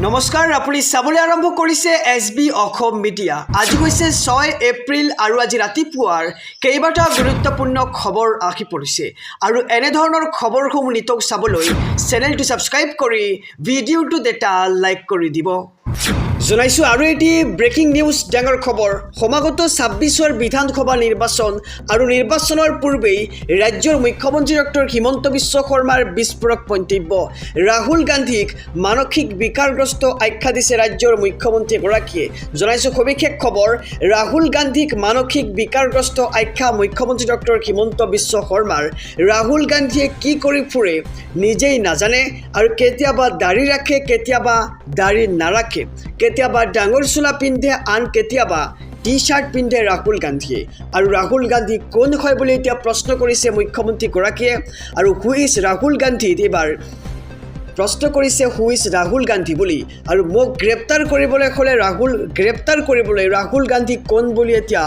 নমস্কাৰ আপুনি চাবলৈ আৰম্ভ কৰিছে এছবি অসম মিডিয়া। আজি হৈছে 6 এপ্ৰিল আৰু আজি ৰাতিপুৱাৰ কেইবাটাও গুৰুত্বপূৰ্ণ খবৰ আহি পৰিছে আৰু এনে ধৰণৰ খবৰসমূহ নিতৌ চাবলৈ চেনেলটো ছাবস্ক্ৰাইব কৰি ভিডিঅ'টোত এটা লাইক কৰি দিব। জনাইছো আৰু এটি ব্ৰেকিং নিউজ ডাঙৰ খবৰ। সমাগত 26ৰ বিধানসভা নিৰ্বাচন আৰু নিৰ্বাচনৰ পূৰ্বেই ৰাজ্যৰ মুখ্যমন্ত্ৰী ডক্টৰ হিমন্ত বিশ্ব শৰ্মাৰ বিস্ফোৰক মন্তব্য। ৰাহুল গান্ধীক মানসিক বিকাৰগ্ৰস্ত আখ্যা দিছে ৰাজ্যৰ মুখ্যমন্ত্ৰীগৰাকীয়ে। জনাইছো সবিশেষ খবৰ। ৰাহুল গান্ধীক মানসিক বিকাৰগ্ৰস্ত আখ্যা মুখ্যমন্ত্ৰী ডক্টৰ হিমন্ত বিশ্ব শৰ্মাৰ। ৰাহুল গান্ধীয়ে কি কৰি ফুৰে নিজেই নাজানে আৰু কেতিয়াবা দাড়ি ৰাখে, কেতিয়াবা দাড়ি নাৰাখে, কেতিয়াবা ডাঙৰ চোলা পিন্ধে, আন কেতিয়াবা টি শাৰ্ট পিন্ধে ৰাহুল গান্ধীয়ে। আৰু ৰাহুল গান্ধী কোন হয় বুলি এতিয়া প্ৰশ্ন কৰিছে মুখ্যমন্ত্ৰীগৰাকীয়ে। আৰু হু ইজ ৰাহুল গান্ধীত এইবাৰ প্ৰশ্ন কৰিছে হু ইজ ৰাহুল গান্ধী বুলি। আৰু মোক গ্ৰেপ্তাৰ কৰিবলৈ হ'লে ৰাহুল গান্ধী কোন বুলি এতিয়া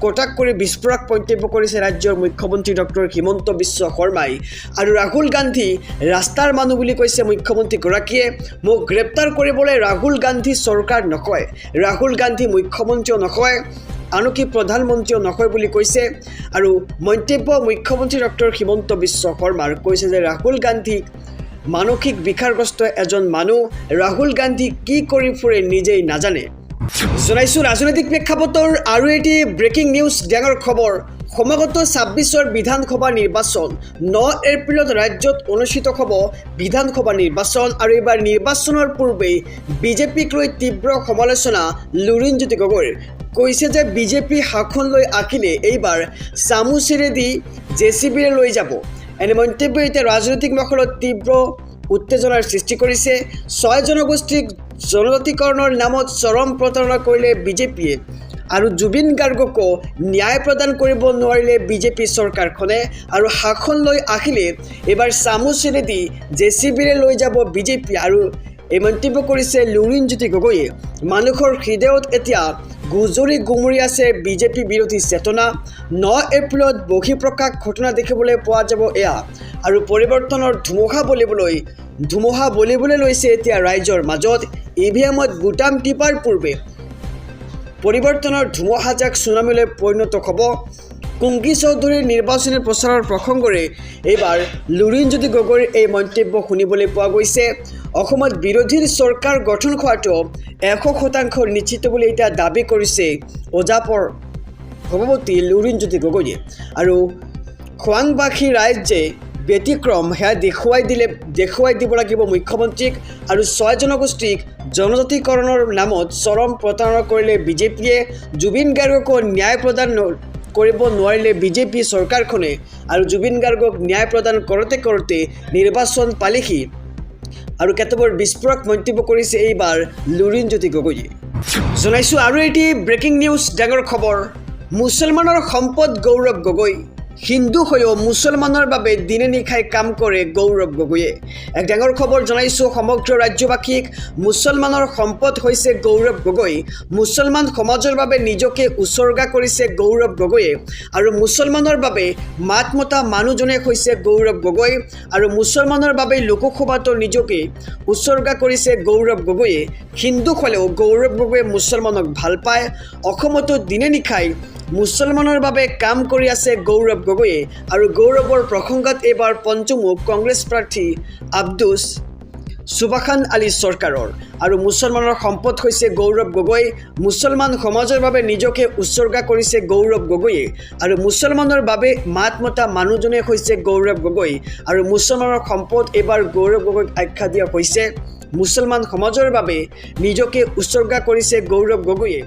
কটাক কৰি বিস্ফোৰক মন্তব্য কৰিছে ৰাজ্যৰ মুখ্যমন্ত্ৰী ডক্টৰ হিমন্ত বিশ্ব শৰ্মাই। আৰু ৰাহুল গান্ধী ৰাস্তাৰ মানুহ বুলি কৈছে মুখ্যমন্ত্ৰীগৰাকীয়ে। মোক গ্ৰেপ্তাৰ কৰিবলৈ ৰাহুল গান্ধী চৰকাৰ নকয়, ৰাহুল গান্ধী মুখ্যমন্ত্ৰীও নকয়, আনকি প্ৰধানমন্ত্ৰীও নকয় বুলি কৈছে। আৰু মন্তব্য মুখ্যমন্ত্ৰী ডক্টৰ হিমন্ত বিশ্ব শৰ্মাৰ কৈছে যে ৰাহুল গান্ধী মানসিক বিকাৰগ্ৰস্ত এজন মানুহ, ৰাহুল গান্ধী কি কৰি ফুৰে নিজেই নাজানে। জনাইছো ৰাজনৈতিক প্ৰেক্ষাপটৰ আৰু এটি ব্ৰেকিং নিউজ ডাঙৰ খবৰ। সমাগত 26ৰ বিধানসভা নিৰ্বাচন 9 এপ্ৰিলত ৰাজ্যত অনুষ্ঠিত হ'ব বিধানসভা নিৰ্বাচন। আৰু এইবাৰ নিৰ্বাচনৰ পূৰ্বেই বিজেপিক লৈ তীব্ৰ সমালোচনা লুৰিণজ্যোতি গগৈৰ। কৈছে যে বিজেপি শাসন লৈ আহিলে এইবাৰ চামুচেৰেদি জেচিবিৰে লৈ যাব। এনে মন্তব্য এতিয়া ৰাজনৈতিক মহলত তীব্ৰ উত্তেজনাৰ সৃষ্টি কৰিছে। 6 জনগোষ্ঠীক জনজাতিকৰণৰ নামত চৰম প্ৰতাৰণা কৰিলে বিজেপিয়ে আৰু জুবিন গাৰ্গকো ন্যায় প্ৰদান কৰিব নোৱাৰিলে বিজেপি চৰকাৰখনে। আৰু শাসন লৈ আহিলে এইবাৰ চামুচেৰেদি জেচিবিৰে লৈ যাব বিজেপি। আৰু এই মন্তব্য কৰিছে লুৰিণজ্যোতি গগৈয়ে। মানুহৰ হৃদয়ত এতিয়া গুমৰি আছে বিজেপি বিৰোধী চেতনা। 9 এপ্ৰিলত বহিঃপ্ৰকাশ ঘটনা দেখিবলৈ পোৱা যাব এয়া। আৰু পৰিৱৰ্তনৰ ধুমুহা বলিবলৈ লৈছে এতিয়া ৰাইজৰ মাজত। ইভিএমত বুটাম টিপাৰ পূৰ্বে পৰিৱৰ্তনৰ ধুমুহাজাক চুনামিলৈ পৰিণত হ'ব। কুংকি চৌধুৰীৰ নিৰ্বাচনী প্ৰচাৰৰ প্ৰসংগৰে এইবাৰ লুৰিণজ্যোতি গগৈৰ এই মন্তব্য শুনিবলৈ পোৱা গৈছে। অসমত বিৰোধীৰ চৰকাৰ গঠন হোৱাটো 100% নিশ্চিত বুলি এতিয়া দাবী কৰিছে অজাপৰ সভাপতি লুৰিণজ্যোতি গগৈয়ে। আৰু খোৱাংবাসী ৰাইজে ব্যতিক্ৰম সেয়া দেখুৱাই দিব লাগিব মুখ্যমন্ত্ৰীক। আৰু 6 জনগোষ্ঠীক জনজাতিকৰণৰ নামত চৰম প্ৰতাৰণা কৰিলে বিজেপিয়ে, জুবিন গাৰ্গকো ন্যায় প্ৰদান কৰিব নোৱাৰিলে বিজেপি চৰকাৰখনে। আৰু জুবিন গাৰ্গক ন্যায় প্ৰদান কৰোঁতে নিৰ্বাচন পালেহি। আৰু কেতবোৰ বিস্ফোৰক মন্তব্য কৰিছে এইবাৰ লুৰিণজ্যোতি গগৈয়ে। জনাইছো আৰু এটি ব্ৰেকিং নিউজ ডাঙৰ খবৰ। মুছলমানৰ সম্পদ গৌৰৱ গগৈ। হিন্দু হৈও মুছলমানৰ বাবে দিনে নিশাই কাম কৰে গৌৰৱ গগৈয়ে। এক ডাঙৰ খবৰ জনাইছো সমগ্ৰ ৰাজ্যবাসীক। মুছলমানৰ সম্পদ হৈছে গৌৰৱ গগৈ। মুছলমান সমাজৰ বাবে নিজকে উচৰ্গা কৰিছে গৌৰৱ গগৈয়ে। আৰু মুছলমানৰ বাবে মাত মতা মানুহজনে হৈছে গৌৰৱ গগৈ। আৰু মুছলমানৰ বাবে লোকসভাতো নিজকে উচৰ্গা কৰিছে গৌৰৱ গগৈয়ে। হিন্দু হ'লেও গৌৰৱ গগৈয়ে মুছলমানক ভাল পায়। অসমতো দিনে নিশাই মুছলমানৰ বাবে কাম কৰি আছে গৌৰৱ গগৈয়ে। আৰু গৌৰৱৰ প্ৰসংগত এইবাৰ পঞ্চমুখ কংগ্ৰেছ প্ৰাৰ্থী আব্দুছ সুবাখান আলী চৰকাৰৰ। আৰু মুছলমানৰ সম্পদ হৈছে গৌৰৱ গগৈ। মুছলমান সমাজৰ বাবে নিজকে উচৰ্গা কৰিছে গৌৰৱ গগৈয়ে। আৰু মুছলমানৰ বাবে মাত মতা মানুহজনে হৈছে গৌৰৱ গগৈ। আৰু মুছলমানৰ সম্পদ এইবাৰ গৌৰৱ গগৈক আখ্যা দিয়া হৈছে। মুছলমান সমাজৰ বাবে নিজকে উচৰ্গা কৰিছে গৌৰৱ গগৈয়ে।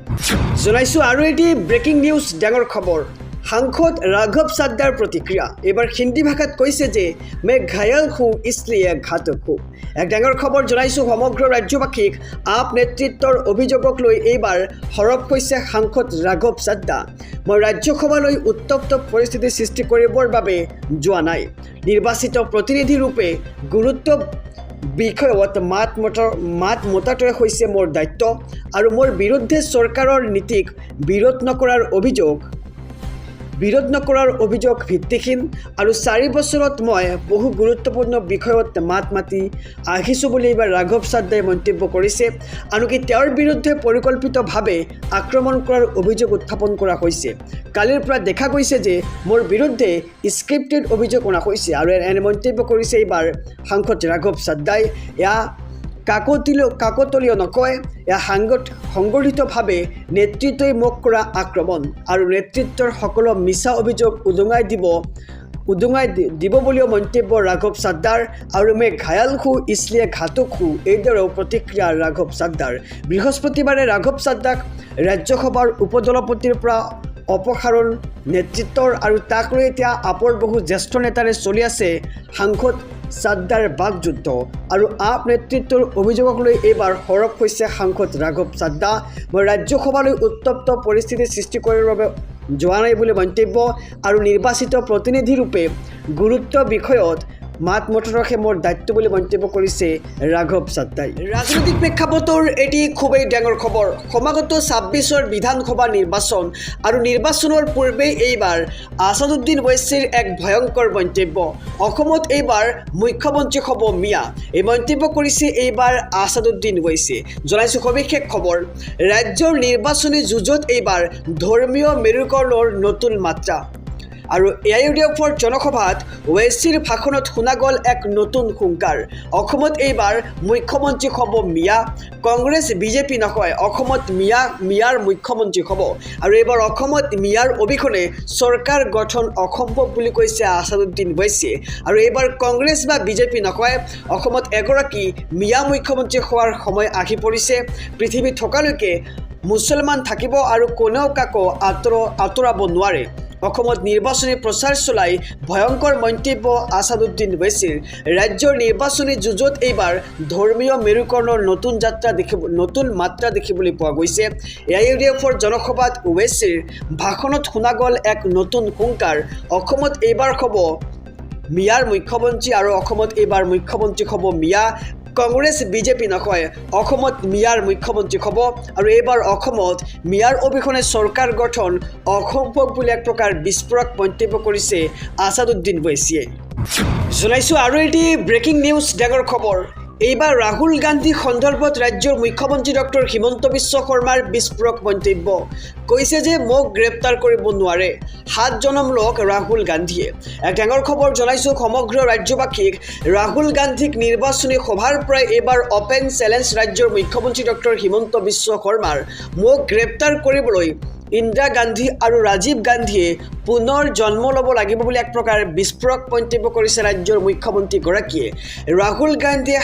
জনাইছো আৰু এটি ব্ৰেকিং নিউজ ডাঙৰ খবৰ। সাংসদ ৰাঘৱ চাদ্দাৰ প্ৰতিক্ৰিয়া। এইবাৰ হিন্দী ভাষাত কৈছে যে মে ঘায়াল হো ইছলিয়ে ঘাতক হো। এক ডাঙৰ খবৰ জনাইছো সমগ্ৰ ৰাজ্যবাসীক। আপ নেতৃত্বৰ অভিযোগক লৈ এইবাৰ সৰব হৈছে সাংসদ ৰাঘৱ চাদ্দা। মই ৰাজ্যসভালৈ উত্তপ্ত পৰিস্থিতি সৃষ্টি কৰিবৰ বাবে যোৱা নাই। নিৰ্বাচিত প্ৰতিনিধি ৰূপে গুৰুত্ব বিষয়ত মাত মতাটোৱে হৈছে মোৰ দায়িত্ব। আৰু মোৰ বিৰুদ্ধে চৰকাৰৰ নীতিক বিৰোধ নকৰাৰ অভিযোগ বিৰোধ নকৰাৰ অভিযোগ ভিত্তিহীন আৰু 4 বছৰত মই বহু গুৰুত্বপূৰ্ণ বিষয়ত মাত মাতি আহিছোঁ বুলি এইবাৰ ৰাঘৱ চাদ্দাই মন্তব্য কৰিছে। আনকি তেওঁৰ বিৰুদ্ধে পৰিকল্পিতভাৱে আক্ৰমণ কৰাৰ অভিযোগ উত্থাপন কৰা হৈছে। কালিৰ পৰা দেখা গৈছে যে মোৰ বিৰুদ্ধে স্ক্ৰিপ্টেড অভিযোগ অনা হৈছে আৰু এনে মন্তব্য কৰিছে এইবাৰ সাংসদ ৰাঘৱ চাদ্দাই। এয়া কাকতলীয় নকয়, এয়া সংগঠিতভাৱে নেতৃত্বই মোক কৰা আক্ৰমণ আৰু নেতৃত্বৰ সকলো মিছা অভিযোগ উদঙাই দিব বুলিও মন্তব্য ৰাঘৱ চাদ্দাৰ। আৰু মে ঘায়াল হো ইছলিয়ে ঘাতক হো, এইদৰেও প্ৰতিক্ৰিয়া ৰাঘৱ চাদ্দাৰ। বৃহস্পতিবাৰে ৰাঘৱ চাদ্দাক ৰাজ্যসভাৰ উপদলপতিৰ পৰা অপসাৰণ নেতৃত্বৰ আৰু তাক লৈ এতিয়া আপৰ বহু জ্যেষ্ঠ নেতাৰে চলি আছে সাংসদ চাদ্দাৰ বাকযুদ্ধ আৰু আপ নেতৃত্বৰ অভিযোগক লৈ এইবাৰ সৰব হৈছে সাংসদ ৰাঘৱ চাদ্দা। মই ৰাজ্যসভালৈ উত্তপ্ত পৰিস্থিতি সৃষ্টি কৰাৰ বাবে যোৱা নাই বুলি মন্তব্য আৰু নিৰ্বাচিত প্ৰতিনিধিৰূপে গুৰুত্ব বিষয়ত মাত মতৰকহে মোৰ দায়িত্ব বুলি মন্তব্য কৰিছে ৰাঘৱ চাদ্দাই। ৰাজনৈতিক প্ৰেক্ষাপটৰ এটি খুবেই ডাঙৰ খবৰ। সমাগত 26ৰ বিধানসভা নিৰ্বাচন আৰু নিৰ্বাচনৰ পূৰ্বে এইবাৰ আছাদুদ্দিন ওৱেইছিৰ এক ভয়ংকৰ মন্তব্য। অসমত এইবাৰ মুখ্যমন্ত্ৰী হ'ব মিয়া, এই মন্তব্য কৰিছে এইবাৰ আছাদুদ্দিন ওৱেইছে। জনাইছোঁ সবিশেষ খবৰ। ৰাজ্যৰ নিৰ্বাচনী যুঁজত এইবাৰ ধৰ্মীয় মেৰুকৰণৰ নতুন মাত্ৰা আৰু AIUDFৰ জনসভাত ওৱেইছিৰ ভাষণত শুনা গ'ল এক নতুন হুংকাৰ। অসমত এইবাৰ মুখ্যমন্ত্ৰী হ'ব মিয়া, কংগ্ৰেছ বিজেপি নকয়, অসমত মিয়াৰ মুখ্যমন্ত্ৰী হ'ব আৰু এইবাৰ অসমত মিয়াৰ অবিহনে চৰকাৰ গঠন অসম্ভৱ বুলি কৈছে আছাদুদ্দিন ওৱেইছে। আৰু এইবাৰ কংগ্ৰেছ বা বিজেপি নকয়, অসমত এগৰাকী মিয়া মুখ্যমন্ত্ৰী হোৱাৰ সময় আহি পৰিছে। পৃথিৱী থকালৈকে মুছলমান থাকিব আৰু কোনেও কাকো আঁতৰাব নোৱাৰে। অসমত নিৰ্বাচনী প্ৰচাৰ চলাই ভয়ংকৰ মন্তব্য আছাদুদ্দিন ওৱেইছিৰ। ৰাজ্যৰ নিৰ্বাচনী যুঁজত এইবাৰ ধৰ্মীয় মেৰুকৰণৰ নতুন মাত্ৰা দেখিবলৈ পোৱা গৈছে। AIUDFৰ জনসভাত ওৱেইছিৰ ভাষণত শুনা গ'ল এক নতুন হুংকাৰ। অসমত এইবাৰ হ'ব মিয়াৰ মুখ্যমন্ত্ৰী আৰু অসমত এইবাৰ মুখ্যমন্ত্ৰী হ'ব মিয়া, কংগ্ৰেছ বিজেপি নকয়, অসমত মিয়াৰ মুখ্যমন্ত্ৰী হ'ব আৰু এইবাৰ অসমত মিয়াৰ অবিহনে চৰকাৰ গঠন অসম্ভৱ বুলি এক প্ৰকাৰ বিস্ফোৰক মন্তব্য কৰিছে আছাদুদ্দিন ওৱেইছিয়ে। জনাইছোঁ আৰু এটি ব্ৰেকিং নিউজ, ডাঙৰ খবৰ। এইবাৰ ৰাহুল গান্ধী সন্দৰ্ভত ৰাজ্যৰ মুখ্যমন্ত্ৰী ডক্টৰ হিমন্ত বিশ্ব শৰ্মাৰ বিস্ফোৰক মন্তব্য। কৈছে যে মোক গ্ৰেপ্তাৰ কৰিব নোৱাৰে 7 জনম লোক ৰাহুল গান্ধীয়ে। এক ডাঙৰ খবৰ জনাইছোঁ সমগ্ৰ ৰাজ্যবাসীক। ৰাহুল গান্ধীক নিৰ্বাচনী সভাৰ পৰাই এইবাৰ অপেন চেলেঞ্জ ৰাজ্যৰ মুখ্যমন্ত্ৰী ডক্টৰ হিমন্ত বিশ্ব শৰ্মাৰ। মোক গ্ৰেপ্তাৰ কৰিবলৈ ইন্দিৰা গান্ধী আৰু ৰাজীৱ গান্ধীয়ে পুনৰ জন্ম ল'ব লাগিব বুলি এক প্ৰকাৰ বিস্ফোৰক মন্তব্য কৰিছে ৰাজ্যৰ মুখ্যমন্ত্ৰীগৰাকীয়ে। ৰাহুল গান্ধীয়ে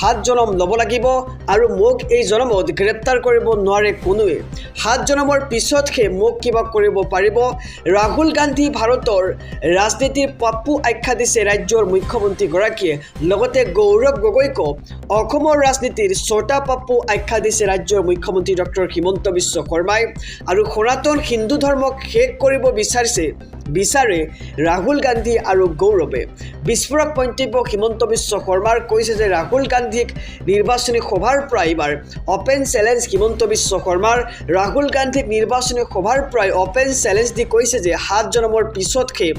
7 জনম ল'ব লাগিব আৰু মোক এই জনমত গ্ৰেপ্তাৰ কৰিব নোৱাৰে কোনোৱে। 7 জনমৰ পিছতহে মোক কিবা কৰিব পাৰিব। ৰাহুল গান্ধী ভাৰতৰ ৰাজনীতিৰ পাপ্পু আখ্যা দিছে ৰাজ্যৰ মুখ্যমন্ত্ৰীগৰাকীয়ে। লগতে গৌৰৱ গগৈকো অসমৰ ৰাজনীতিৰ ছটা পাপ্পু আখ্যা দিছে ৰাজ্যৰ মুখ্যমন্ত্ৰী ডক্টৰ হিমন্ত বিশ্ব শৰ্মাই। আৰু সনাতন হিন্দু ধৰ্মক শেষ কৰিব বিচাৰে ৰাহুল গান্ধী আৰু গৌৰৱে। বিস্ফোৰক মন্তব্য হিমন্ত বিশ্ব শৰ্মাৰ। কৈছে যে ৰাহুল গান্ধীক নিৰ্বাচনী সভাৰ পৰা এইবাৰ অপেন চেলেঞ্জ হিমন্ত বিশ্ব শৰ্মাৰ। ৰাহুল গান্ধীক নিৰ্বাচনী সভাৰ পৰাই অপেন চেলেঞ্জ দি কৈছে যে 7 জনমৰ পিছতহে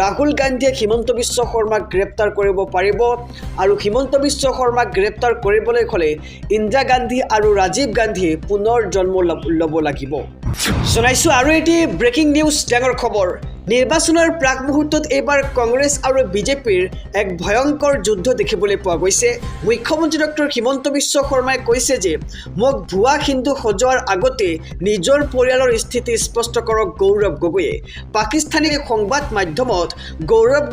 ৰাহুল গান্ধীয়ে হিমন্ত বিশ্ব শৰ্মাক গ্ৰেপ্তাৰ কৰিব পাৰিব আৰু হিমন্ত বিশ্ব শৰ্মাক গ্ৰেপ্তাৰ কৰিবলৈ হ'লে ইন্দিৰা গান্ধী আৰু ৰাজীৱ গান্ধীয়ে পুনৰ জন্ম ল'ব লাগিব। জনাইছোঁ আৰু এটি ব্ৰেকিং নিউজ, ডাঙৰ খবৰ। নিৰ্বাচনৰ প্ৰাক মুহূৰ্তত এইবাৰ কংগ্ৰেছ আৰু বিজেপিৰ এক ভয়ংকৰ যুদ্ধ দেখিবলৈ পোৱা গৈছে। মুখ্যমন্ত্ৰী ডক্টৰ হিমন্ত বিশ্ব শৰ্মাই কৈছে যে মোক ভুৱা হিন্দু সজোৱাৰ আগতে নিজৰ পৰিয়ালৰ স্থিতি স্পষ্ট কৰক গৌৰৱ গগৈয়ে। পাকিস্তানী সংবাদ মাধ্যমত গৌৰৱ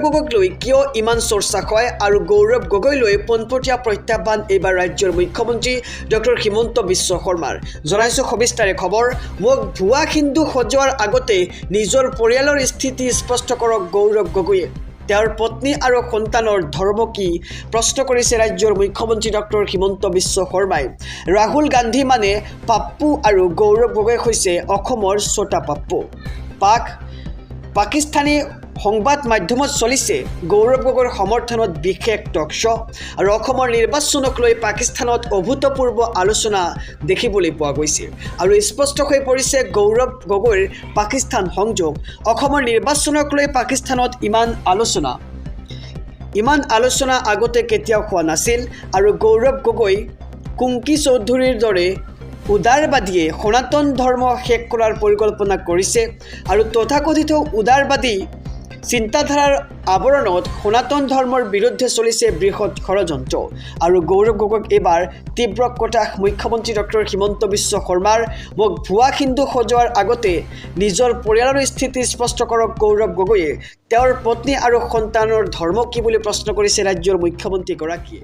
গগৈক লৈ কিয় ইমান চৰ্চা হয় আৰু গৌৰৱ গগৈলৈ পোনপটীয়া প্ৰত্যাহ্বান এইবাৰ ৰাজ্যৰ মুখ্যমন্ত্ৰী ডক্টৰ হিমন্ত বিশ্ব শৰ্মাৰ। জনাইছোঁ সবিস্তাৰে খবৰ। মোক ভুৱা হিন্দু সজোৱাৰ আগতে নিজৰ পৰিয়ালৰ স্থিতি স্পষ্ট কৰক গৌৰৱ গগৈয়ে। তেওঁৰ পত্নী আৰু সন্তানৰ ধৰ্ম কি প্ৰশ্ন কৰিছে ৰাজ্যৰ মুখ্যমন্ত্ৰী ডক্টৰ হিমন্ত বিশ্ব শৰ্মাই। ৰাহুল গান্ধী মানে পাপ্পু আৰু গৌৰৱ গগৈ হৈছে অসমৰ ছটা পাপ্পু। পাকিস্তানী সংবাদ মাধ্যমত চলিছে গৌৰৱ গগৈৰ সমৰ্থনত বিশেষ টক শ্ব' আৰু অসমৰ নিৰ্বাচনক লৈ পাকিস্তানত অভূতপূৰ্ব আলোচনা দেখিবলৈ পোৱা গৈছে আৰু স্পষ্ট হৈ পৰিছে গৌৰৱ গগৈৰ পাকিস্তান সংযোগ অসমৰ নিৰ্বাচনক লৈ পাকিস্তানত ইমান আলোচনা আগতে কেতিয়াও হোৱা নাছিল আৰু গৌৰৱ গগৈ কুংকি চৌধুৰীৰ দৰে উদাৰবাদীয়ে সনাতন ধৰ্ম শেষ কৰাৰ পৰিকল্পনা কৰিছে আৰু তথাকথিত উদাৰবাদী চিন্তাধাৰাৰ আৱৰণত সনাতন ধৰ্মৰ বিৰুদ্ধে চলিছে বৃহৎ ষড়যন্ত্ৰ আৰু গৌৰৱ গগৈক এইবাৰ তীব্ৰ কটাশ মুখ্যমন্ত্ৰী ডক্টৰ হিমন্ত বিশ্ব শৰ্মাৰ মোক ভুৱা হিন্দু সজোৱাৰ আগতে নিজৰ পৰিয়ালৰ স্থিতি স্পষ্ট কৰক গৌৰৱ গগৈয়ে তেওঁৰ পত্নী আৰু সন্তানৰ ধৰ্ম কি বুলি প্ৰশ্ন কৰিছে ৰাজ্যৰ মুখ্যমন্ত্ৰীগৰাকীয়ে